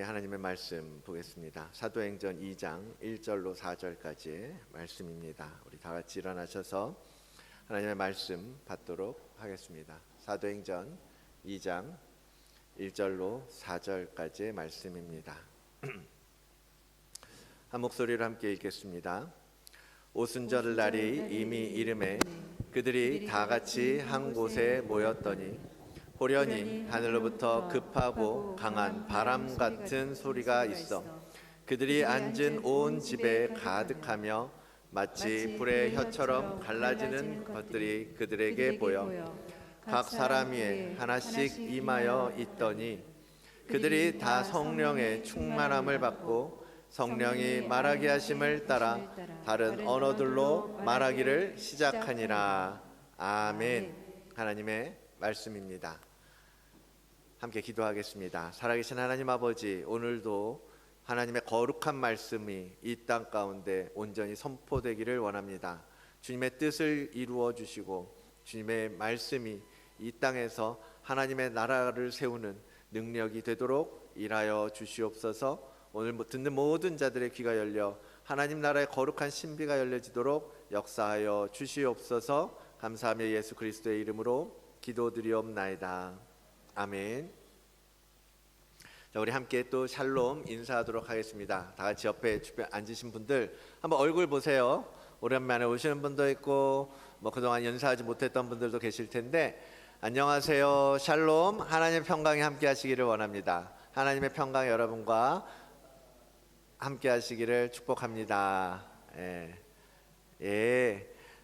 하나님의 말씀 보겠습니다. 사도행전 2장 1절로 4절까지의 말씀입니다. 우리 다 같이 일어나셔서 하나님의 말씀 받도록 하겠습니다. 사도행전 2장 1절로 4절까지의 말씀입니다. 한 목소리로 함께 읽겠습니다. 오순절 날이 이미 이름에 그들이 다 같이 한 곳에 모였더니 호련히 하늘로부터 급하고 강한 바람 같은 소리가 있어 그들이 앉은 온 집에 가득하며 마치 불의 혀처럼 갈라지는 것들이 그들에게 보여 각 사람 위에 하나씩 임하여 있더니 그들이 다 성령의 충만함을 받고 성령이 말하게 하심을 따라 다른 언어들로 말하기를 시작하니라. 아멘. 하나님의 말씀입니다. 함께 기도하겠습니다. 살아계신 하나님 아버지, 오늘도 하나님의 거룩한 말씀이 이 땅 가운데 온전히 선포되기를 원합니다. 주님의 뜻을 이루어 주시고 주님의 말씀이 이 땅에서 하나님의 나라를 세우는 능력이 되도록 일하여 주시옵소서. 오늘 듣는 모든 자들의 귀가 열려 하나님 나라의 거룩한 신비가 열려지도록 역사하여 주시옵소서. 감사하며 예수 그리스도의 이름으로 기도드리옵나이다. 아멘. 자, 우리 함께 또 샬롬 인사하도록 하겠습니다. 다 같이 옆에 주변 앉으신 분들 한번 얼굴 보세요. 오랜만에 오시는 분도 있고 그동안 연사하지 못했던 분들도 계실 텐데 안녕하세요. 샬롬. 하나님의 평강이 함께 하시기를 원합니다. 하나님의 평강이 여러분과 함께 하시기를 축복합니다.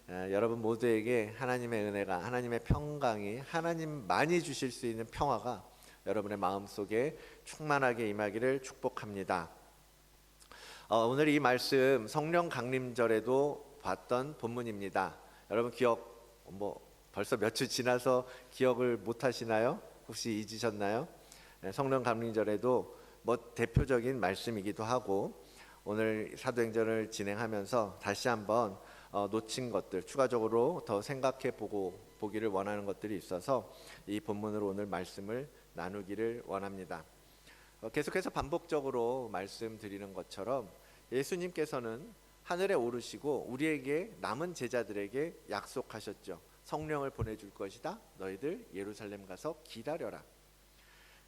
여러분 모두에게 하나님의 은혜가, 하나님의 평강이, 하나님만이 주실 수 있는 평화가 여러분의 마음속에 충만하게 임하기를 축복합니다. 오늘 이 말씀 성령 강림절에도 봤던 본문입니다. 여러분 기억 벌써 몇 주 지나서 기억을 못 하시나요? 혹시 잊으셨나요? 성령 강림절에도 대표적인 말씀이기도 하고 오늘 사도행전을 진행하면서 다시 한번 놓친 것들, 추가적으로 더 생각해 보기를 원하는 것들이 있어서 이 본문으로 오늘 말씀을 나누기를 원합니다. 계속해서 반복적으로 말씀드리는 것처럼 예수님께서는 하늘에 오르시고 우리에게 남은 제자들에게 약속하셨죠. 성령을 보내줄 것이다. 너희들 예루살렘 가서 기다려라.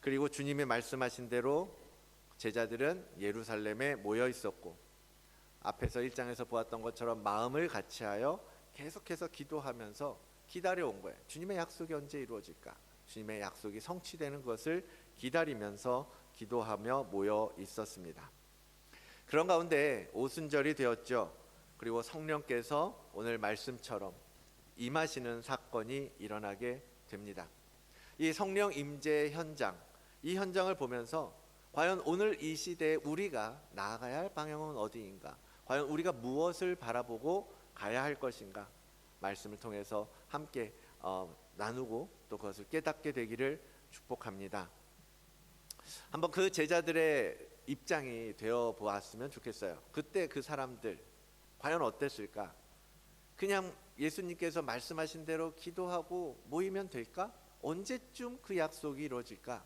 그리고 주님이 말씀하신 대로 제자들은 예루살렘에 모여 있었고 앞에서 1장에서 보았던 것처럼 마음을 같이하여 계속해서 기도하면서 기다려온 거예요. 주님의 약속이 언제 이루어질까? 주님의 약속이 성취되는 것을 기다리면서 기도하며 모여 있었습니다. 그런 가운데 오순절이 되었죠. 그리고 성령께서 오늘 말씀처럼 임하시는 사건이 일어나게 됩니다. 이 성령 임재 현장, 이 현장을 보면서 과연 오늘 이 시대에 우리가 나아가야 할 방향은 어디인가? 과연 우리가 무엇을 바라보고 가야 할 것인가? 말씀을 통해서 함께 나누고 또 그것을 깨닫게 되기를 축복합니다. 한번 그 제자들의 입장이 되어 보았으면 좋겠어요. 그때 그 사람들 과연 어땠을까? 그냥 예수님께서 말씀하신 대로 기도하고 모이면 될까? 언제쯤 그 약속이 이루어질까?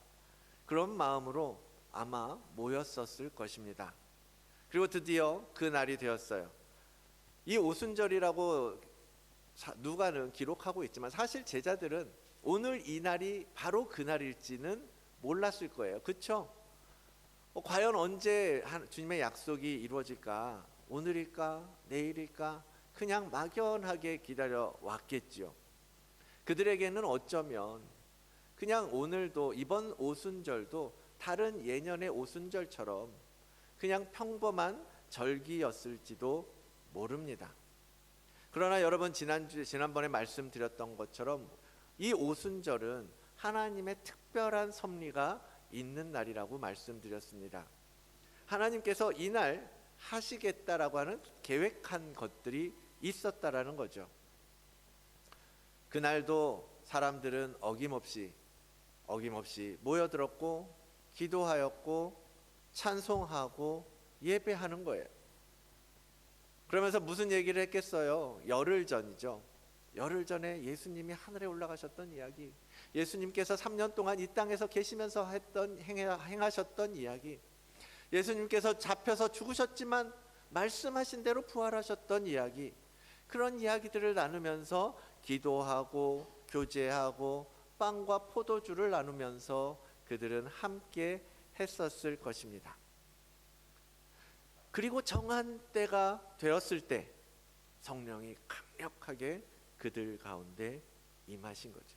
그런 마음으로 아마 모였었을 것입니다. 그리고 드디어 그 날이 되었어요. 이 오순절이라고 누가는 기록하고 있지만 사실 제자들은 오늘 이 날이 바로 그 날일지는 몰랐을 거예요. 그렇죠? 과연 언제 주님의 약속이 이루어질까? 오늘일까? 내일일까? 그냥 막연하게 기다려 왔겠죠. 그들에게는 어쩌면 그냥 오늘도 이번 오순절도 다른 예년의 오순절처럼 그냥 평범한 절기였을지도 모릅니다. 그러나 여러분 지난번에 말씀드렸던 것처럼 이 오순절은 하나님의 특별한 섭리가 있는 날이라고 말씀드렸습니다. 하나님께서 이날 하시겠다라고 하는 계획한 것들이 있었다라는 거죠. 그날도 사람들은 어김없이 모여들었고 기도하였고 찬송하고 예배하는 거예요. 그러면서 무슨 얘기를 했겠어요? 열흘 전이죠. 열흘 전에 예수님이 하늘에 올라가셨던 이야기, 예수님께서 3년 동안 이 땅에서 계시면서 행하셨던 이야기, 예수님께서 잡혀서 죽으셨지만 말씀하신 대로 부활하셨던 이야기, 그런 이야기들을 나누면서 기도하고 교제하고 빵과 포도주를 나누면서 그들은 함께 했었을 것입니다. 그리고 정한 때가 되었을 때 성령이 강력하게 그들 가운데 임하신 거죠.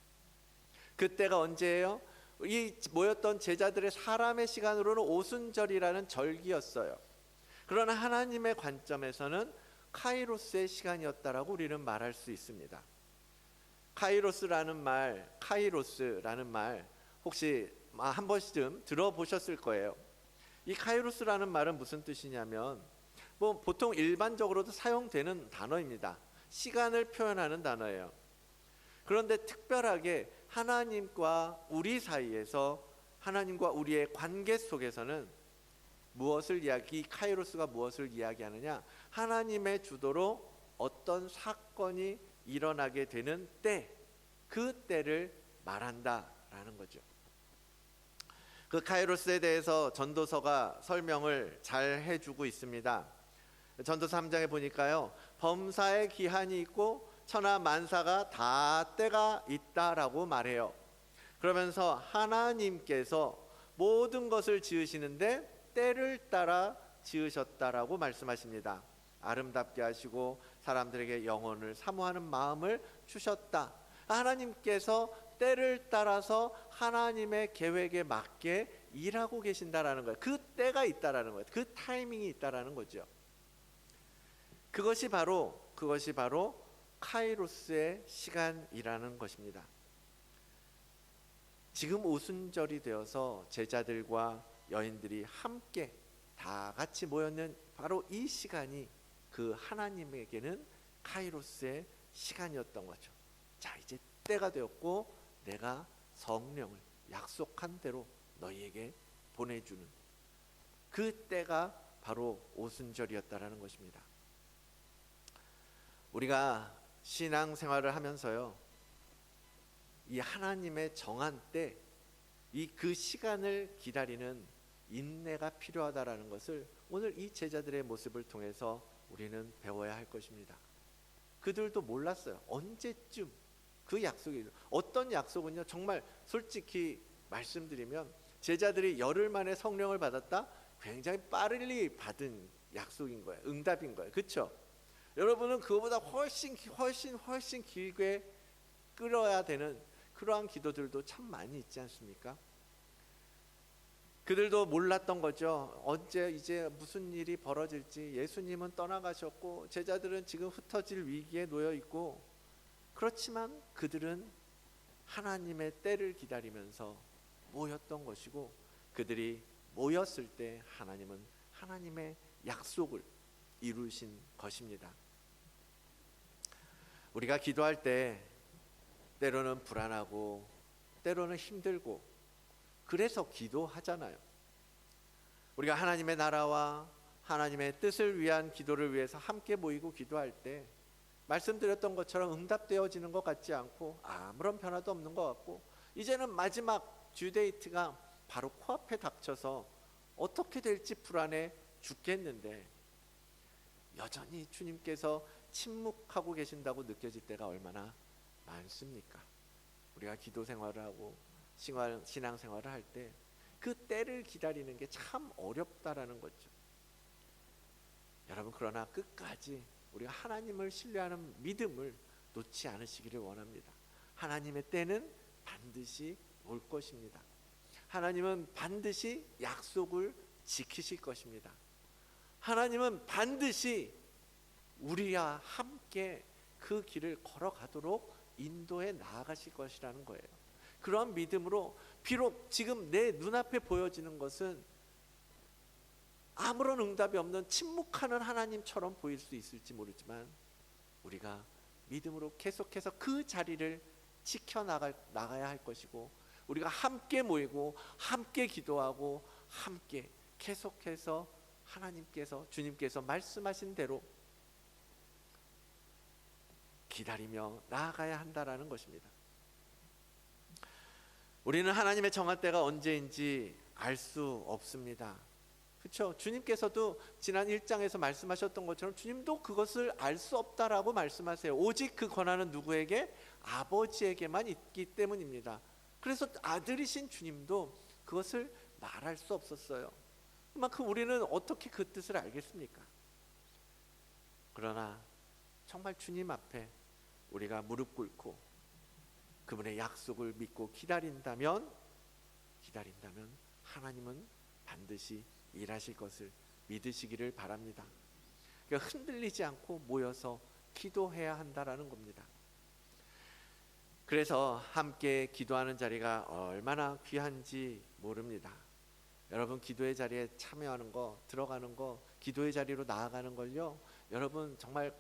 그때가 언제예요? 이 모였던 제자들의 사람의 시간으로는 오순절이라는 절기였어요. 그러나 하나님의 관점에서는 카이로스의 시간이었다라고 우리는 말할 수 있습니다. 카이로스라는 말 혹시 한 번쯤 들어보셨을 거예요. 이 카이로스라는 말은 무슨 뜻이냐면 보통 일반적으로도 사용되는 단어입니다. 시간을 표현하는 단어예요. 그런데 특별하게 하나님과 우리 사이에서, 하나님과 우리의 관계 속에서는 카이로스가 무엇을 이야기하느냐? 하나님의 주도로 어떤 사건이 일어나게 되는 때, 그 때를 말한다라는 거죠. 그 카이로스에 대해서 전도서가 설명을 잘 해주고 있습니다. 전도서 3장에 보니까요, 범사의 기한이 있고 천하 만사가 다 때가 있다라고 말해요. 그러면서 하나님께서 모든 것을 지으시는데 때를 따라 지으셨다라고 말씀하십니다. 아름답게 하시고 사람들에게 영혼을 사모하는 마음을 주셨다. 하나님께서 때를 따라서 하나님의 계획에 맞게 일하고 계신다라는 거예요. 그 때가 있다라는 거예요. 그 타이밍이 있다라는 거죠. 그것이 바로 카이로스의 시간이라는 것입니다. 지금 오순절이 되어서 제자들과 여인들이 함께 다 같이 모였는 바로 이 시간이 그 하나님에게는 카이로스의 시간이었던 거죠. 자, 이제 때가 되었고 내가 성령을 약속한 대로 너희에게 보내주는 그 때가 바로 오순절이었다라는 것입니다. 우리가 신앙생활을 하면서요, 이 하나님의 정한 때, 그 시간을 기다리는 인내가 필요하다라는 것을 오늘 이 제자들의 모습을 통해서 우리는 배워야 할 것입니다. 그들도 몰랐어요. 언제쯤 그 약속이, 어떤 약속은요, 정말 솔직히 말씀드리면 제자들이 열흘 만에 성령을 받았다? 굉장히 빠르게 받은 약속인 거예요. 응답인 거예요. 그렇죠? 여러분은 그거보다 훨씬 길게 끌어야 되는 그러한 기도들도 참 많이 있지 않습니까? 그들도 몰랐던 거죠. 언제 이제 무슨 일이 벌어질지. 예수님은 떠나가셨고 제자들은 지금 흩어질 위기에 놓여 있고, 그렇지만 그들은 하나님의 때를 기다리면서 모였던 것이고, 그들이 모였을 때 하나님은 하나님의 약속을 이루신 것입니다. 우리가 기도할 때 때로는 불안하고 때로는 힘들고 그래서 기도하잖아요. 우리가 하나님의 나라와 하나님의 뜻을 위한 기도를 위해서 함께 모이고 기도할 때 말씀드렸던 것처럼 응답되어지는 것 같지 않고 아무런 변화도 없는 것 같고, 이제는 마지막 듀데이트가 바로 코앞에 닥쳐서 어떻게 될지 불안해 죽겠는데 여전히 주님께서 침묵하고 계신다고 느껴질 때가 얼마나 많습니까? 우리가 기도 생활을 하고 신앙 생활을 할 때 그 때를 기다리는 게 참 어렵다라는 거죠. 여러분, 그러나 끝까지 우리가 하나님을 신뢰하는 믿음을 놓지 않으시기를 원합니다. 하나님의 때는 반드시 올 것입니다. 하나님은 반드시 약속을 지키실 것입니다. 하나님은 반드시 우리와 함께 그 길을 걸어가도록 인도해 나아가실 것이라는 거예요. 그러한 믿음으로 비록 지금 내 눈앞에 보여지는 것은 아무런 응답이 없는 침묵하는 하나님처럼 보일 수 있을지 모르지만, 우리가 믿음으로 계속해서 그 자리를 지켜나가야 할 것이고, 우리가 함께 모이고 함께 기도하고 함께 계속해서 주님께서 말씀하신 대로 기다리며 나아가야 한다라는 것입니다. 우리는 하나님의 정할 때가 언제인지 알 수 없습니다. 그렇죠? 주님께서도 지난 1장에서 말씀하셨던 것처럼 주님도 그것을 알 수 없다라고 말씀하세요. 오직 그 권한은 누구에게? 아버지에게만 있기 때문입니다. 그래서 아들이신 주님도 그것을 말할 수 없었어요. 그만큼 우리는 어떻게 그 뜻을 알겠습니까? 그러나 정말 주님 앞에 우리가 무릎 꿇고 그분의 약속을 믿고 기다린다면 하나님은 반드시 일하실 것을 믿으시기를 바랍니다. 그러니까 흔들리지 않고 모여서 기도해야 한다라는 겁니다. 그래서 함께 기도하는 자리가 얼마나 귀한지 모릅니다. 여러분, 기도의 자리에 참여하는 거, 들어가는 거, 기도의 자리로 나아가는 걸요, 여러분 정말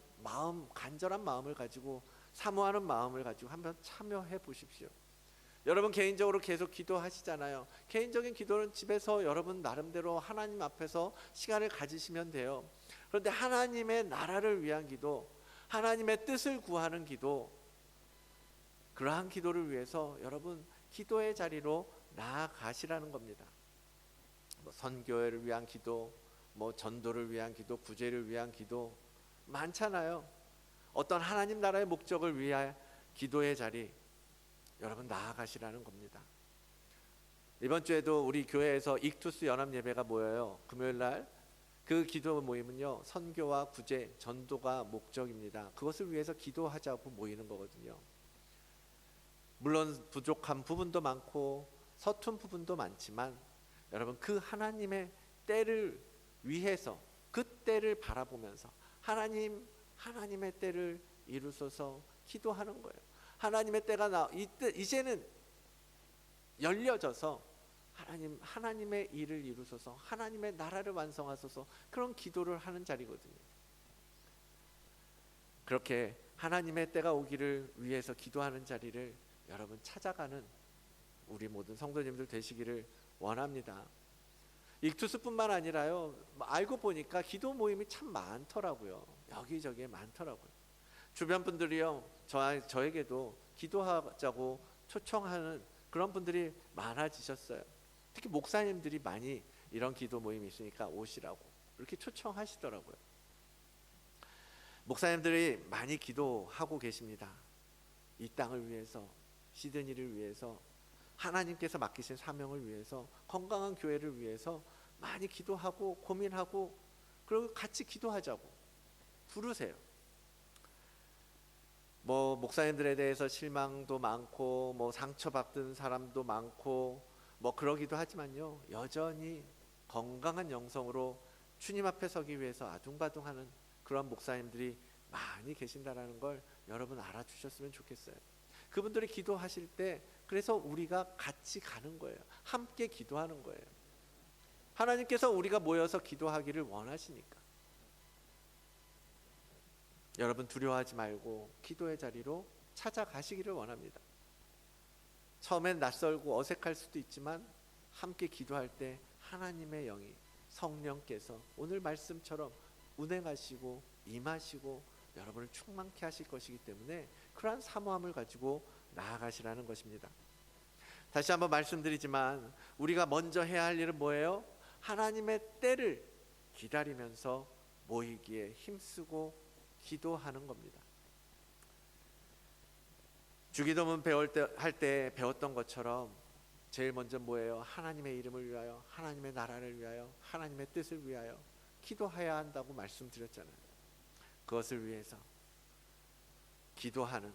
간절한 마음을 가지고, 사모하는 마음을 가지고 한번 참여해 보십시오. 여러분 개인적으로 계속 기도하시잖아요. 개인적인 기도는 집에서 여러분 나름대로 하나님 앞에서 시간을 가지시면 돼요. 그런데 하나님의 나라를 위한 기도, 하나님의 뜻을 구하는 기도, 그러한 기도를 위해서 여러분 기도의 자리로 나아가시라는 겁니다. 선교회를 위한 기도, 전도를 위한 기도, 구제를 위한 기도 많잖아요. 어떤 하나님 나라의 목적을 위한 기도의 자리, 여러분 나아가시라는 겁니다. 이번 주에도 우리 교회에서 익투스 연합 예배가 모여요. 금요일 날 그 기도 모임은요, 선교와 구제, 전도가 목적입니다. 그것을 위해서 기도하자고 모이는 거거든요. 물론 부족한 부분도 많고 서툰 부분도 많지만 여러분 그 하나님의 때를 위해서, 그 때를 바라보면서 하나님의 때를 이루소서 기도하는 거예요. 하나님의 때가 이제는 열려져서 하나님의 일을 이루소서, 하나님의 나라를 완성하소서, 그런 기도를 하는 자리거든요. 그렇게 하나님의 때가 오기를 위해서 기도하는 자리를 여러분 찾아가는 우리 모든 성도님들 되시기를 원합니다. 익투스뿐만 아니라요, 알고 보니까 기도 모임이 참 많더라고요. 여기저기에 많더라고요. 주변 분들이요, 저에게도 기도하자고 초청하는 그런 분들이 많아지셨어요. 특히 목사님들이 많이 이런 기도 모임이 있으니까 오시라고 이렇게 초청하시더라고요. 목사님들이 많이 기도하고 계십니다. 이 땅을 위해서, 시드니를 위해서, 하나님께서 맡기신 사명을 위해서, 건강한 교회를 위해서 많이 기도하고 고민하고, 그리고 같이 기도하자고 부르세요. 목사님들에 대해서 실망도 많고 상처받은 사람도 많고 그러기도 하지만요, 여전히 건강한 영성으로 주님 앞에 서기 위해서 아둥바둥하는 그런 목사님들이 많이 계신다라는 걸 여러분 알아주셨으면 좋겠어요. 그분들이 기도하실 때 그래서 우리가 같이 가는 거예요. 함께 기도하는 거예요. 하나님께서 우리가 모여서 기도하기를 원하시니까. 여러분 두려워하지 말고 기도의 자리로 찾아가시기를 원합니다. 처음엔 낯설고 어색할 수도 있지만 함께 기도할 때 하나님의 영이, 성령께서 오늘 말씀처럼 운행하시고 임하시고 여러분을 충만케 하실 것이기 때문에 그러한 사모함을 가지고 나아가시라는 것입니다. 다시 한번 말씀드리지만 우리가 먼저 해야 할 일은 뭐예요? 하나님의 때를 기다리면서 모이기에 힘쓰고 기도하는 겁니다. 주기도문 할 때 배웠던 것처럼 제일 먼저 뭐예요? 하나님의 이름을 위하여, 하나님의 나라를 위하여, 하나님의 뜻을 위하여 기도해야 한다고 말씀드렸잖아요. 그것을 위해서 기도하는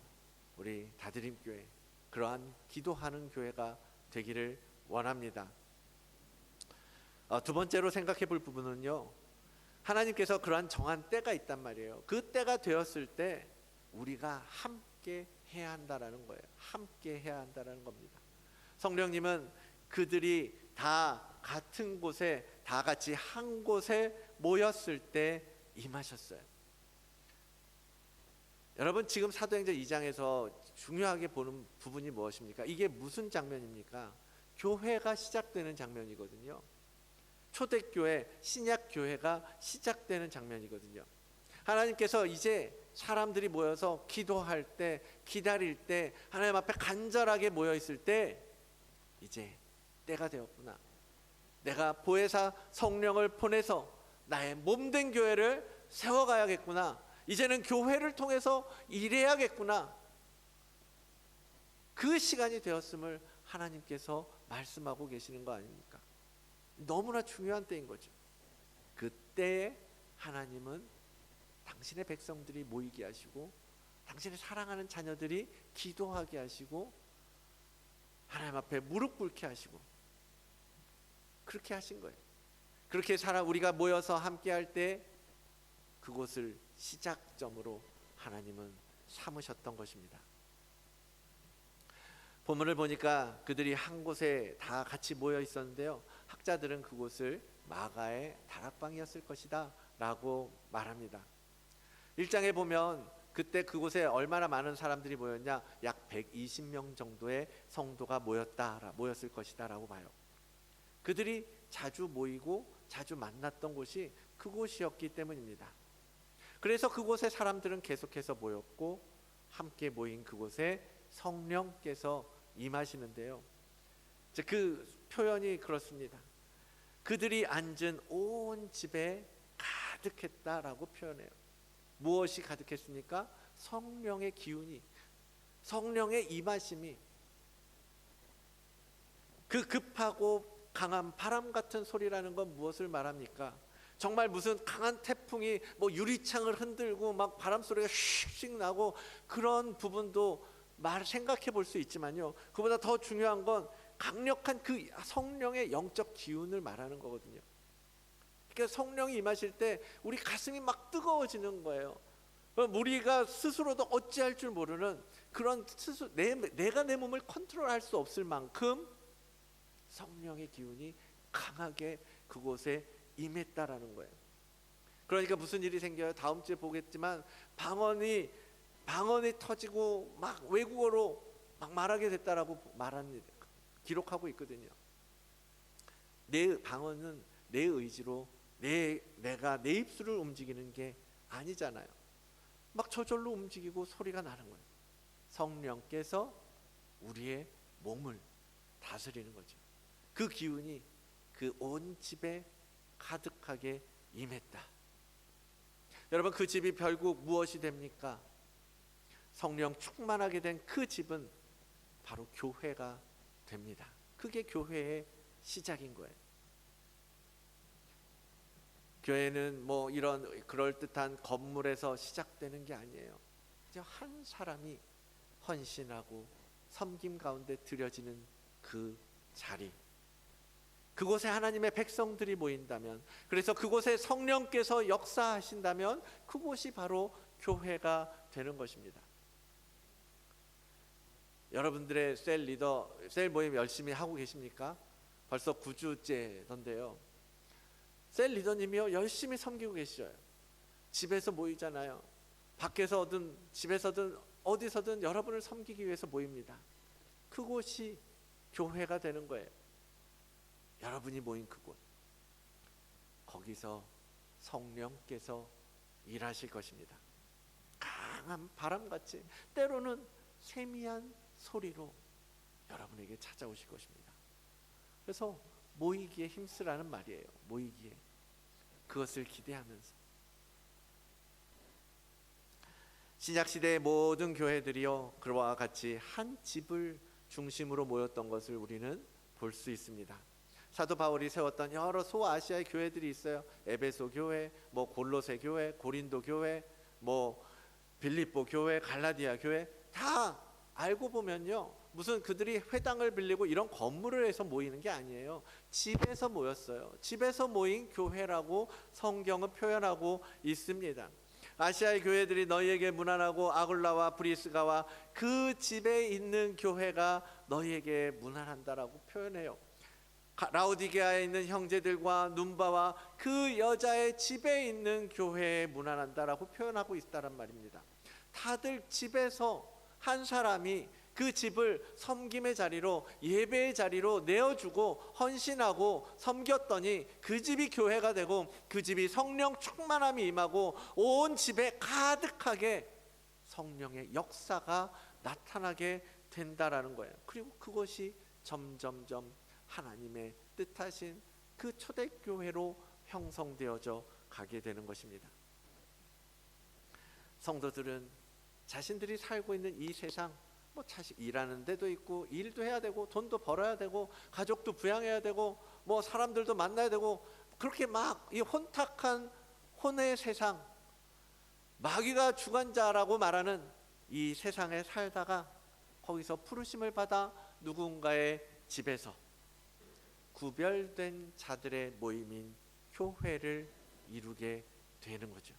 우리 다드림교회, 그러한 기도하는 교회가 되기를 원합니다. 두 번째로 생각해 볼 부분은요, 하나님께서 그러한 정한 때가 있단 말이에요. 그 때가 되었을 때 우리가 함께 해야 한다라는 거예요. 함께 해야 한다라는 겁니다. 성령님은 그들이 다 같은 곳에, 다 같이 한 곳에 모였을 때 임하셨어요. 여러분 지금 사도행전 2장에서 중요하게 보는 부분이 무엇입니까? 이게 무슨 장면입니까? 교회가 시작되는 장면이거든요. 초대교회, 신약교회가 시작되는 장면이거든요. 하나님께서 이제 사람들이 모여서 기도할 때, 기다릴 때, 하나님 앞에 간절하게 모여 있을 때 이제 때가 되었구나. 내가 보혜사 성령을 보내서 나의 몸된 교회를 세워가야겠구나. 이제는 교회를 통해서 일해야겠구나. 그 시간이 되었음을 하나님께서 말씀하고 계시는 거 아닙니까? 너무나 중요한 때인 거죠. 그때에 하나님은 당신의 백성들이 모이게 하시고 당신의 사랑하는 자녀들이 기도하게 하시고 하나님 앞에 무릎 꿇게 하시고 그렇게 하신 거예요. 그렇게 우리가 모여서 함께 할 때 그곳을 시작점으로 하나님은 삼으셨던 것입니다. 본문을 보니까 그들이 한 곳에 다 같이 모여 있었는데요, 학자들은 그곳을 마가의 다락방이었을 것이다 라고 말합니다. 1장에 보면 그때 그곳에 얼마나 많은 사람들이 모였냐, 약 120명 정도의 성도가 모였을 것이다 라고 봐요. 그들이 자주 모이고 자주 만났던 곳이 그곳이었기 때문입니다. 그래서 그곳에 사람들은 계속해서 모였고 함께 모인 그곳에 성령께서 임하시는데요, 그 표현이 그렇습니다. 그들이 앉은 온 집에 가득했다라고 표현해요. 무엇이 가득했습니까? 성령의 기운이, 성령의 임하심이, 그 급하고 강한 바람 같은 소리라는 건 무엇을 말합니까? 정말 무슨 강한 태풍이 유리창을 흔들고 막 바람 소리가 슉슉 나고 그런 부분도 생각해 볼 수 있지만요, 그보다 더 중요한 건 강력한 그 성령의 영적 기운을 말하는 거거든요. 그러니까 성령이 임하실 때 우리 가슴이 막 뜨거워지는 거예요. 우리가 스스로도 어찌할 줄 모르는 그런 내가 내 몸을 컨트롤할 수 없을 만큼 성령의 기운이 강하게 그곳에 임했다라는 거예요. 그러니까 무슨 일이 생겨요? 다음 주에 보겠지만 방언이 터지고 막 외국어로 막 말하게 됐다라고 기록하고 있거든요. 내 방언은 내 의지로 내가 내 입술을 움직이는 게 아니잖아요. 막 저절로 움직이고 소리가 나는 거예요. 성령께서 우리의 몸을 다스리는 거죠. 그 기운이 그 온 집에 가득하게 임했다. 여러분, 그 집이 결국 무엇이 됩니까? 성령 충만하게 된 그 집은 바로 교회가 됩니다. 그게 교회의 시작인 거예요. 교회는 이런 그럴듯한 건물에서 시작되는 게 아니에요. 그냥 한 사람이 헌신하고 섬김 가운데 드려지는 그 자리, 그곳에 하나님의 백성들이 모인다면, 그래서 그곳에 성령께서 역사하신다면 그곳이 바로 교회가 되는 것입니다. 여러분들의 셀 모임 열심히 하고 계십니까? 벌써 9주째던데요. 셀 리더님이요, 열심히 섬기고 계셔요. 집에서 모이잖아요. 밖에서든 집에서든 어디서든 여러분을 섬기기 위해서 모입니다. 그곳이 교회가 되는 거예요. 여러분이 모인 그곳, 거기서 성령께서 일하실 것입니다. 강한 바람같이, 때로는 세미한 소리로 여러분에게 찾아오실 것입니다. 그래서 모이기에 힘쓰라는 말이에요. 모이기에, 그것을 기대하면서. 신약시대의 모든 교회들이요, 그와 같이 한 집을 중심으로 모였던 것을 우리는 볼 수 있습니다. 사도 바울이 세웠던 여러 소아시아의 교회들이 있어요. 에베소 교회, 골로새 교회, 고린도 교회, 빌립보 교회, 갈라디아 교회, 다 알고 보면요, 무슨 그들이 회당을 빌리고 이런 건물을 해서 모이는 게 아니에요. 집에서 모였어요. 집에서 모인 교회라고 성경은 표현하고 있습니다. 아시아의 교회들이 너희에게 문안하고 아굴라와 브리스가와 그 집에 있는 교회가 너희에게 문안한다라고 표현해요. 라오디게아에 있는 형제들과 눈바와 그 여자의 집에 있는 교회에 문안한다라고 표현하고 있다란 말입니다. 다들 집에서 한 사람이 그 집을 섬김의 자리로, 예배의 자리로 내어주고 헌신하고 섬겼더니 그 집이 교회가 되고, 그 집이 성령 충만함이 임하고 온 집에 가득하게 성령의 역사가 나타나게 된다라는 거예요. 그리고 그것이 점점점 하나님의 뜻하신 그 초대교회로 형성되어져 가게 되는 것입니다. 성도들은 자신들이 살고 있는 이 세상, 뭐 자식 일하는 데도 있고 일도 해야 되고 돈도 벌어야 되고 가족도 부양해야 되고 뭐 사람들도 만나야 되고, 그렇게 막 이 혼탁한 혼의 세상, 마귀가 주관자라고 말하는 이 세상에 살다가 거기서 부르심을 받아 누군가의 집에서 구별된 자들의 모임인 교회를 이루게 되는 거죠.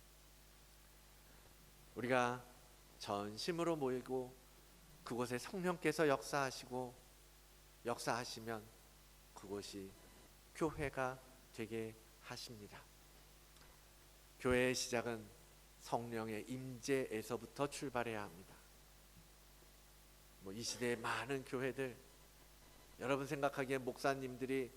우리가 전심으로 모이고 그곳에 성령께서 역사하시면 그곳이 교회가 되게 하십니다. 교회의 시작은 성령의 임재에서부터 출발해야 합니다. 이 시대의 많은 교회들, 여러분 생각하기에 목사님들이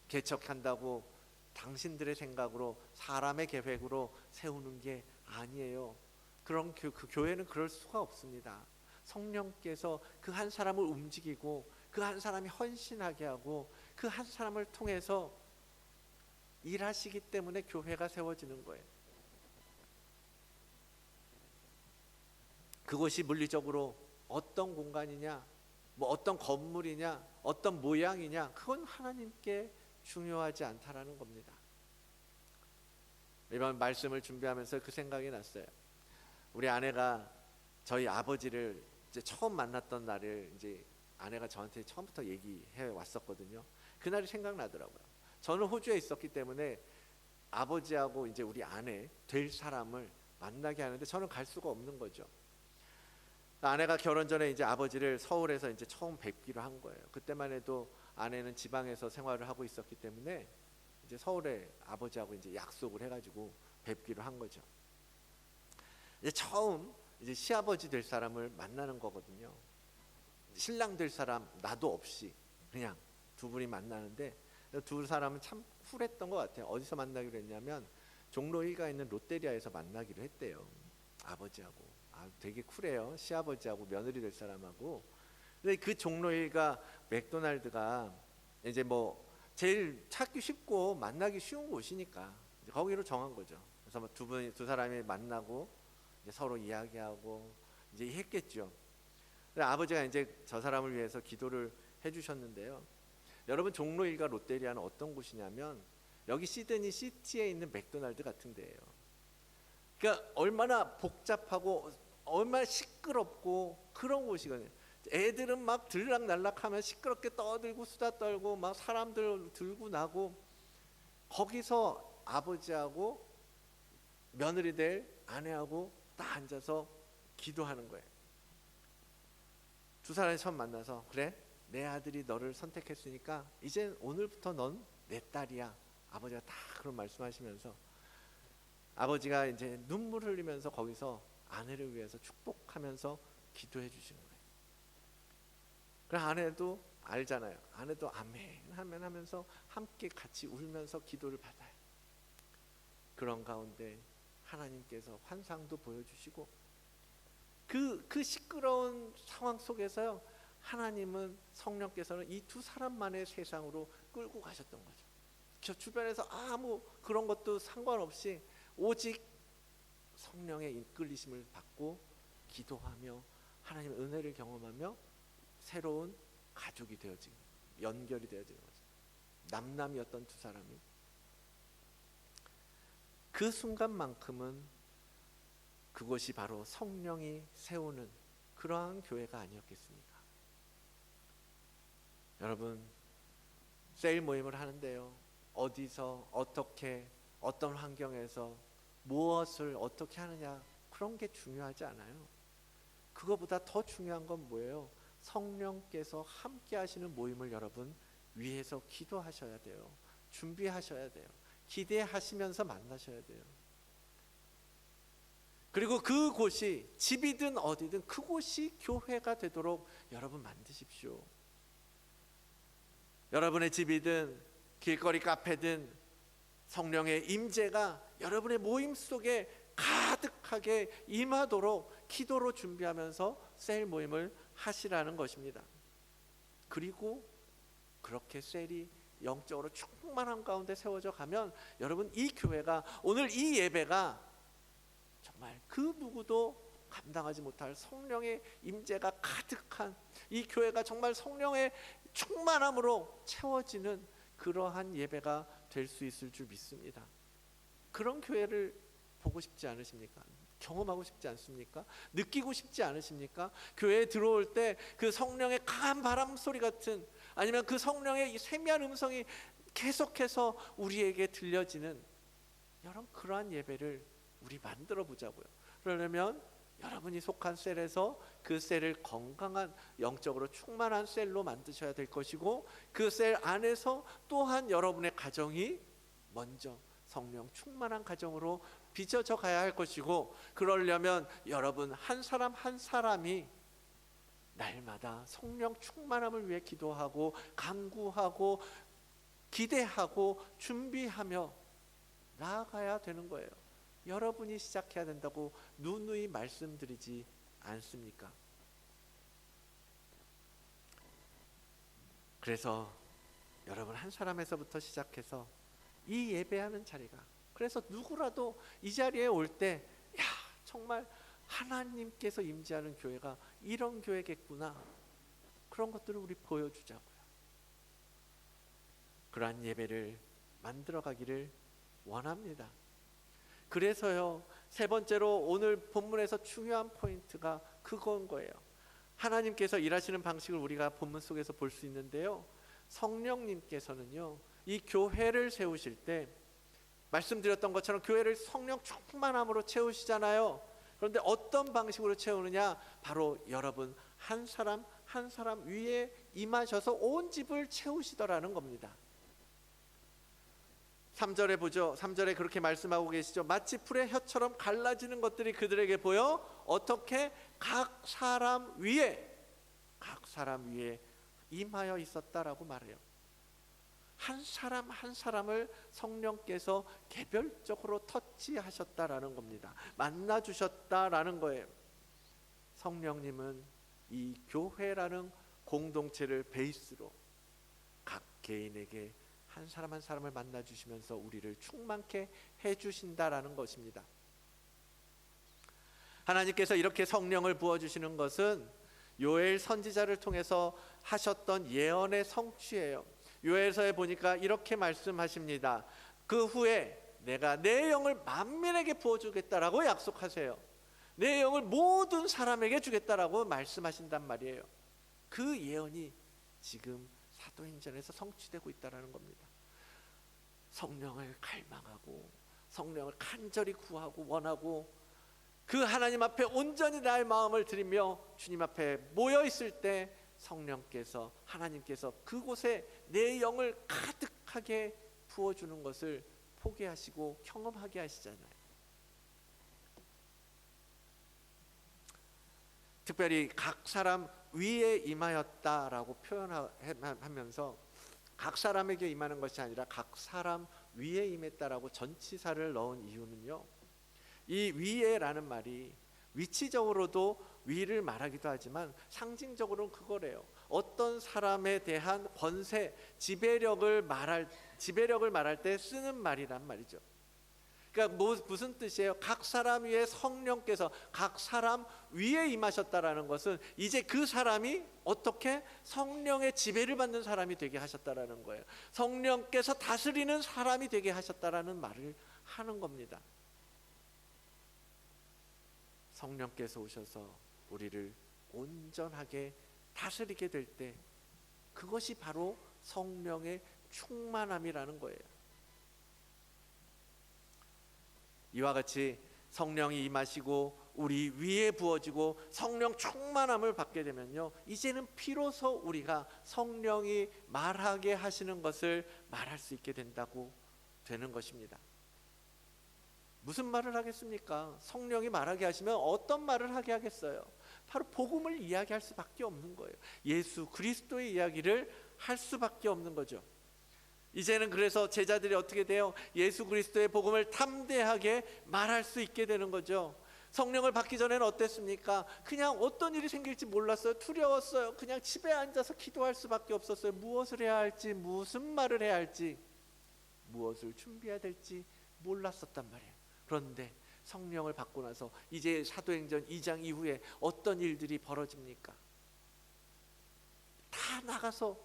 개척한다고 당신들의 생각으로 사람의 계획으로 세우는 게 아니에요. 그런 그 교회는 그럴 수가 없습니다. 성령께서 그 한 사람을 움직이고 그 한 사람이 헌신하게 하고 그 한 사람을 통해서 일하시기 때문에 교회가 세워지는 거예요. 그것이 물리적으로 어떤 공간이냐, 어떤 건물이냐, 어떤 모양이냐, 그건 하나님께 중요하지 않다라는 겁니다. 이번 말씀을 준비하면서 그 생각이 났어요. 우리 아내가 저희 아버지를 이제 처음 만났던 날을 이제 아내가 저한테 처음부터 얘기해 왔었거든요. 그날이 생각나더라고요. 저는 호주에 있었기 때문에 아버지하고 이제 우리 아내 될 사람을 만나게 하는데 저는 갈 수가 없는 거죠. 아내가 결혼 전에 이제 아버지를 서울에서 이제 처음 뵙기로 한 거예요. 그때만 해도 아내는 지방에서 생활을 하고 있었기 때문에 이제 서울에 아버지하고 이제 약속을 해가지고 뵙기로 한 거죠. 이제 처음 이제 시아버지 될 사람을 만나는 거거든요. 신랑 될 사람 나도 없이 그냥 두 분이 만나는데, 두 사람은 참 쿨했던 것 같아요. 어디서 만나기로 했냐면 종로 1가에 있는 롯데리아에서 만나기로 했대요. 아버지하고. 되게 쿨해요. 시아버지하고 며느리 될 사람하고. 근데 그 종로 1가 맥도날드가 이제 제일 찾기 쉽고 만나기 쉬운 곳이니까 거기로 정한 거죠. 그래서 두 사람이 만나고 이제 서로 이야기하고 이제 했겠죠. 아버지가 이제 저 사람을 위해서 기도를 해주셨는데요. 여러분, 종로 1가 롯데리아는 어떤 곳이냐면 여기 시드니 시티에 있는 맥도날드 같은 데예요. 그러니까 얼마나 복잡하고 얼마나 시끄럽고 그런 곳이거든요. 애들은 막 들락날락하면 시끄럽게 떠들고 수다 떨고 막 사람들 들고 나고, 거기서 아버지하고 며느리 될 아내하고 딱 앉아서 기도하는 거예요. 두 사람이 처음 만나서, 그래, 내 아들이 너를 선택했으니까 이제 오늘부터 넌 내 딸이야. 아버지가 다 그런 말씀하시면서 아버지가 이제 눈물 흘리면서 거기서 아내를 위해서 축복하면서 기도해 주신 거예요. 그럼 아내도 알잖아요. 아내도 아멘 하면서 함께 같이 울면서 기도를 받아요. 그런 가운데 하나님께서 환상도 보여주시고 그 시끄러운 상황 속에서요, 하나님은 성령께서는 이 두 사람만의 세상으로 끌고 가셨던 거죠. 저 주변에서 아무 그런 것도 상관없이 오직 성령의 이끌리심을 받고 기도하며 하나님의 은혜를 경험하며 새로운 가족이 되어진, 연결이 되어지는 거죠. 남남이었던 두 사람이 그 순간만큼은 그것이 바로 성령이 세우는 그러한 교회가 아니었겠습니까? 여러분, 세일 모임을 하는데요, 어디서 어떻게 어떤 환경에서 무엇을 어떻게 하느냐, 그런 게 중요하지 않아요. 그거보다 더 중요한 건 뭐예요? 성령께서 함께 하시는 모임을 여러분 위해서 기도하셔야 돼요. 준비하셔야 돼요. 기대하시면서 만나셔야 돼요. 그리고 그곳이 집이든 어디든 그곳이 교회가 되도록 여러분 만드십시오. 여러분의 집이든 길거리 카페든 성령의 임재가 여러분의 모임 속에 가득하게 임하도록 기도로 준비하면서 셀 모임을 하시라는 것입니다. 그리고 그렇게 셀이 영적으로 충만한 가운데 세워져 가면 여러분, 이 교회가, 오늘 이 예배가 정말 그 누구도 감당하지 못할 성령의 임재가 가득한, 이 교회가 정말 성령의 충만함으로 채워지는 그러한 예배가 될 수 있을 줄 믿습니다. 그런 교회를 보고 싶지 않으십니까? 경험하고 싶지 않습니까? 느끼고 싶지 않으십니까? 교회에 들어올 때 그 성령의 강한 바람 소리 같은, 아니면 그 성령의 세미한 음성이 계속해서 우리에게 들려지는, 여러분, 그러한 예배를 우리 만들어 보자고요. 그러려면 여러분이 속한 셀에서 그 셀을 건강한, 영적으로 충만한 셀로 만드셔야 될 것이고, 그 셀 안에서 또한 여러분의 가정이 먼저 성령 충만한 가정으로 빚어져 가야 할 것이고, 그러려면 여러분 한 사람 한 사람이 날마다 성령 충만함을 위해 기도하고 간구하고 기대하고 준비하며 나아가야 되는 거예요. 여러분이 시작해야 된다고 누누이 말씀드리지 않습니까? 그래서 여러분 한 사람에서부터 시작해서 이 예배하는 자리가, 그래서 누구라도 이 자리에 올 때, 야, 정말 하나님께서 임재하는 교회가 이런 교회겠구나, 그런 것들을 우리 보여주자고요. 그러한 예배를 만들어 가기를 원합니다. 그래서요, 세 번째로 오늘 본문에서 중요한 포인트가 그건 거예요. 하나님께서 일하시는 방식을 우리가 본문 속에서 볼 수 있는데요, 성령님께서는요, 이 교회를 세우실 때 말씀드렸던 것처럼 교회를 성령 충만함으로 채우시잖아요. 그런데 어떤 방식으로 채우느냐? 바로 여러분 한 사람 한 사람 위에 임하셔서 온 집을 채우시더라는 겁니다. 3절에 보죠. 3절에 그렇게 말씀하고 계시죠. 마치 풀의 혀처럼 갈라지는 것들이 그들에게 보여 어떻게 각 사람 위에 임하여 있었다라고 말해요. 한 사람 한 사람을 성령께서 개별적으로 터치하셨다라는 겁니다. 만나주셨다라는 거예요. 성령님은 이 교회라는 공동체를 베이스로 각 개인에게 한 사람 한 사람을 만나주시면서 우리를 충만케 해주신다라는 것입니다. 하나님께서 이렇게 성령을 부어주시는 것은 요엘 선지자를 통해서 하셨던 예언의 성취예요. 요엘서에 보니까 이렇게 말씀하십니다. 그 후에 내가 내 영을 만민에게 부어주겠다라고 약속하세요. 내 영을 모든 사람에게 주겠다라고 말씀하신단 말이에요. 그 예언이 지금 사도행전에서 성취되고 있다는 겁니다. 성령을 갈망하고 성령을 간절히 구하고 원하고 그 하나님 앞에 온전히 나의 마음을 드리며 주님 앞에 모여 있을 때 성령께서, 하나님께서 그곳에 내 영을 가득하게 부어주는 것을 보게 하시고 경험하게 하시잖아요. 특별히 각 사람 위에 임하였다라고 표현하면서 각 사람에게 임하는 것이 아니라 각 사람 위에 임했다라고 전치사를 넣은 이유는요, 이 위에라는 말이 위치적으로도 위를 말하기도 하지만 상징적으로는 그거래요. 어떤 사람에 대한 권세, 지배력을 말할 때 쓰는 말이란 말이죠. 그러니까 무슨 뜻이에요? 각 사람 위에 성령께서 각 사람 위에 임하셨다라는 것은 이제 그 사람이 어떻게 성령의 지배를 받는 사람이 되게 하셨다라는 거예요. 성령께서 다스리는 사람이 되게 하셨다라는 말을 하는 겁니다. 성령께서 오셔서 우리를 온전하게 다스리게 될 때 그것이 바로 성령의 충만함이라는 거예요. 이와 같이 성령이 임하시고 우리 위에 부어지고 성령 충만함을 받게 되면요, 이제는 비로소 우리가 성령이 말하게 하시는 것을 말할 수 있게 된다고 되는 것입니다. 무슨 말을 하겠습니까? 성령이 말하게 하시면 어떤 말을 하게 하겠어요? 바로 복음을 이야기할 수밖에 없는 거예요. 예수 그리스도의 이야기를 할 수밖에 없는 거죠. 이제는 그래서 제자들이 어떻게 돼요? 예수 그리스도의 복음을 담대하게 말할 수 있게 되는 거죠. 성령을 받기 전에는 어땠습니까? 그냥 어떤 일이 생길지 몰랐어요. 두려웠어요. 그냥 집에 앉아서 기도할 수밖에 없었어요. 무엇을 해야 할지, 무슨 말을 해야 할지, 무엇을 준비해야 될지 몰랐었단 말이에요. 그런데 성령을 받고 나서 이제 사도행전 2장 이후에 어떤 일들이 벌어집니까? 다 나가서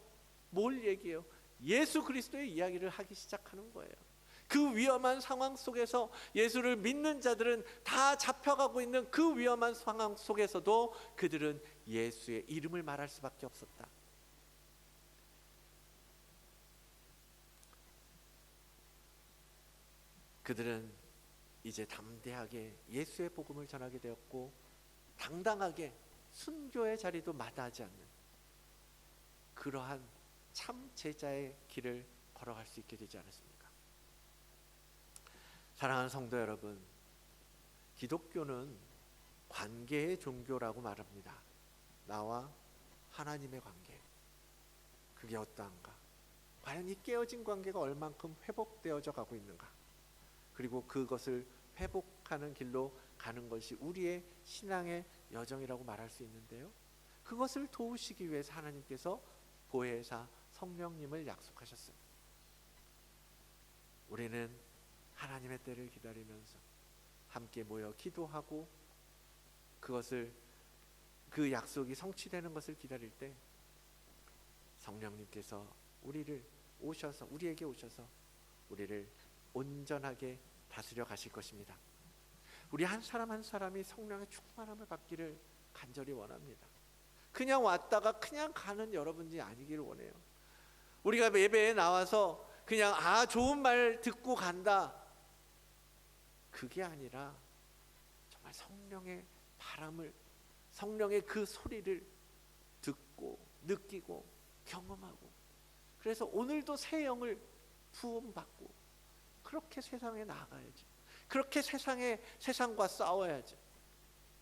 뭘 얘기해요? 예수 그리스도의 이야기를 하기 시작하는 거예요. 그 위험한 상황 속에서 예수를 믿는 자들은 다 잡혀가고 있는 그 위험한 상황 속에서도 그들은 예수의 이름을 말할 수밖에 없었다. 그들은 이제 담대하게 예수의 복음을 전하게 되었고 당당하게 순교의 자리도 마다하지 않는 그러한 참 제자의 길을 걸어갈 수 있게 되지 않았습니까? 사랑하는 성도 여러분, 기독교는 관계의 종교라고 말합니다. 나와 하나님의 관계, 그게 어떠한가? 과연 이 깨어진 관계가 얼만큼 회복되어져 가고 있는가? 그리고 그것을 회복하는 길로 가는 것이 우리의 신앙의 여정이라고 말할 수 있는데요, 그것을 도우시기 위해서 하나님께서 보혜사 성령님을 약속하셨습니다. 우리는 하나님의 때를 기다리면서 함께 모여 기도하고 그 약속이 성취되는 것을 기다릴 때 성령님께서 우리에게 오셔서 우리를 온전하게 다스려 가실 것입니다. 우리 한 사람 한 사람이 성령의 충만함을 받기를 간절히 원합니다. 그냥 왔다가 그냥 가는 여러분이 아니기를 원해요. 우리가 예배에 나와서 그냥 좋은 말 듣고 간다, 그게 아니라 정말 성령의 바람을, 성령의 그 소리를 듣고 느끼고 경험하고, 그래서 오늘도 새 영을 부음받고 그렇게 세상에 나아가야지. 그렇게 세상과 싸워야지.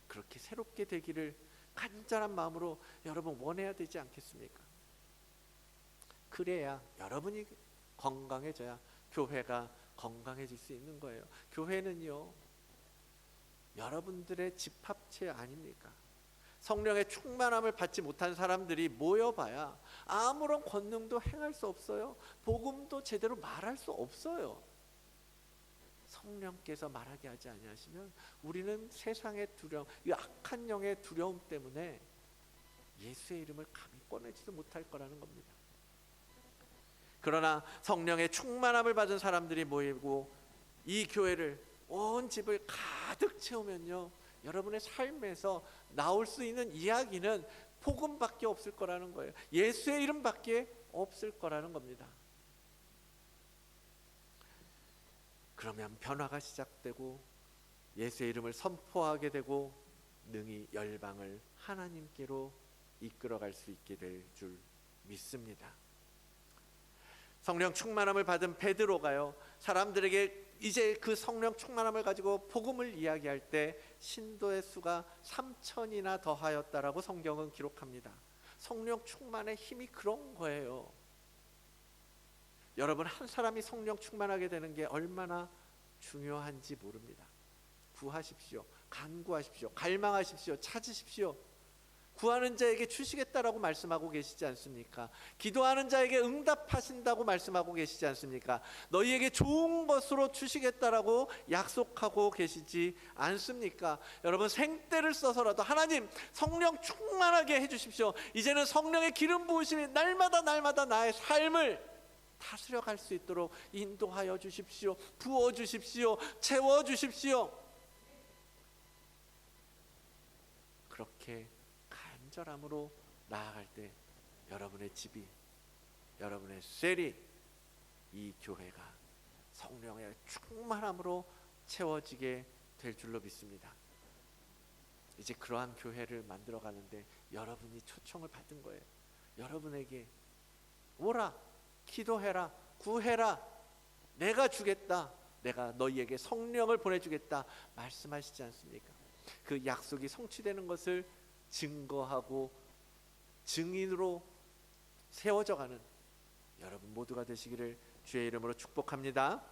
그렇게 새롭게 되기를 간절한 마음으로 여러분 원해야 되지 않겠습니까? 그래야 여러분이 건강해져야 교회가 건강해질 수 있는 거예요. 교회는요, 여러분들의 집합체 아닙니까? 성령의 충만함을 받지 못한 사람들이 모여봐야 아무런 권능도 행할 수 없어요. 복음도 제대로 말할 수 없어요. 성령께서 말하게 하지 아니하시면 우리는 세상의 두려움, 이 악한 영의 두려움 때문에 예수의 이름을 감히 꺼내지도 못할 거라는 겁니다. 그러나 성령의 충만함을 받은 사람들이 모이고 이 교회를, 온 집을 가득 채우면요, 여러분의 삶에서 나올 수 있는 이야기는 복음밖에 없을 거라는 거예요. 예수의 이름밖에 없을 거라는 겁니다. 그러면 변화가 시작되고 예수의 이름을 선포하게 되고 능히 열방을 하나님께로 이끌어갈 수 있게 될 줄 믿습니다. 성령 충만함을 받은 베드로가요, 사람들에게 이제 그 성령 충만함을 가지고 복음을 이야기할 때 신도의 수가 3,000이나 더하였다라고 성경은 기록합니다. 성령 충만의 힘이 그런 거예요. 여러분, 한 사람이 성령 충만하게 되는 게 얼마나 중요한지 모릅니다. 구하십시오. 간구하십시오. 갈망하십시오. 찾으십시오. 구하는 자에게 주시겠다라고 말씀하고 계시지 않습니까? 기도하는 자에게 응답하신다고 말씀하고 계시지 않습니까? 너희에게 좋은 것으로 주시겠다라고 약속하고 계시지 않습니까? 여러분, 생떼를 써서라도 하나님 성령 충만하게 해주십시오. 이제는 성령의 기름 부으심이 날마다 나의 삶을 다스려 갈 수 있도록 인도하여 주십시오. 부어 주십시오. 채워 주십시오. 그렇게 간절함으로 나아갈 때 여러분의 집이, 여러분의 셀이, 이 교회가 성령의 충만함으로 채워지게 될 줄로 믿습니다. 이제 그러한 교회를 만들어 가는데 여러분이 초청을 받은 거예요. 여러분에게 오라, 기도해라, 구해라, 내가 주겠다, 내가 너희에게 성령을 보내주겠다 말씀하시지 않습니까? 그 약속이 성취되는 것을 증거하고 증인으로 세워져 가는 여러분 모두가 되시기를 주의 이름으로 축복합니다.